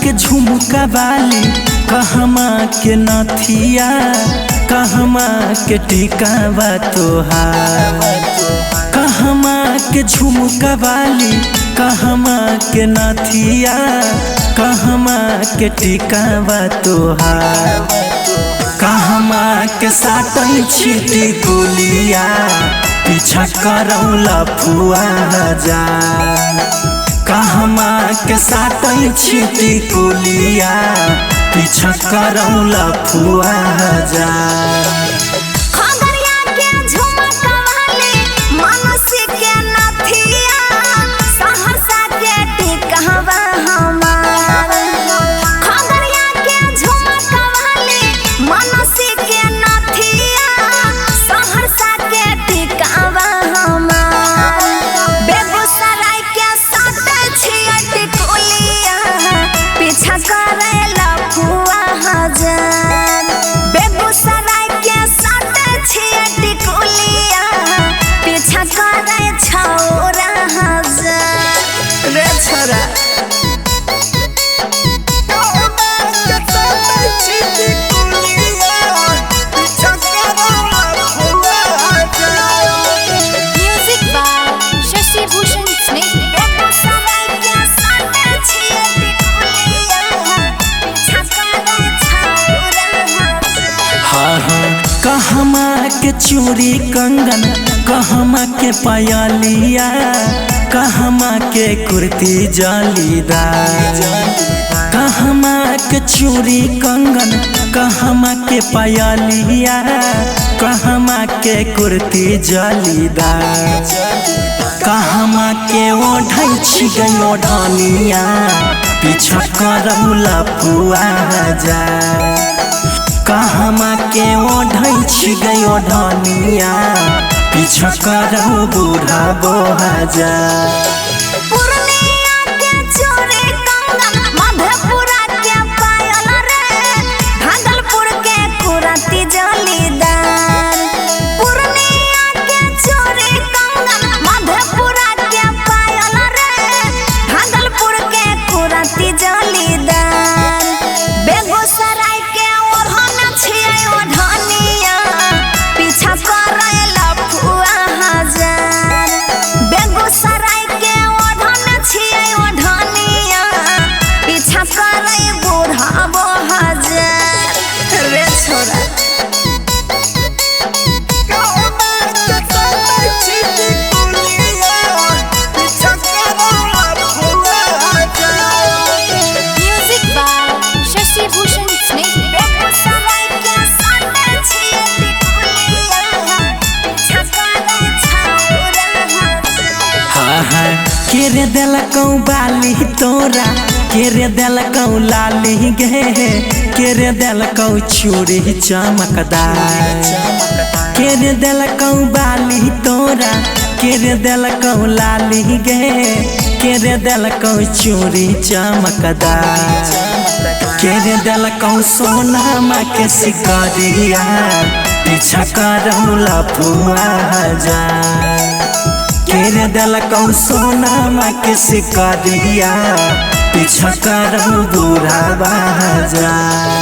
के झुमका वाली, कहमा के नथिया, कहमा के टिकावा तोहार। कहमा के झुमका वाली, कहमा के नथिया, कहमा के टिकावा तोहार। कहमा के साटल छिटी गोलिया, पीछा करौला फुआ हजार। कहमा के साटल छिटी गोलिया, पीछा करौला फुआ हजार। कहमा के चूड़ी कंगन, कहमा के पायलिया, कहमा के कुर्ती जालीदार। कहमा के चूड़ी कंगन, कहमा के पायलिया, कहमा के कुर्ती जालीदार। कहमा के ओढ़ै छी गई ओढ़निया, पीछा करौला फुआ हजार। कहमा के ओढ़ै छी गई ओढ़निया, पीछा करौ बूढ़ा हजार। केरे देलकौ बाली तोरा, केरे देलकौ लाली गे, केरे देलकौ चूड़ी चमकदार। केरे देलकौ बाली तोरा, केरे देलकौ लाली गे, केरे देलकौ चूड़ी चमकदार। केरे देलकौ सोनमा के सिकरिया, पीछा करौला फुआ हजार। केरे देलकौ सोनमा के सिकरिया, पीछा करौ बूढ़ा हजार।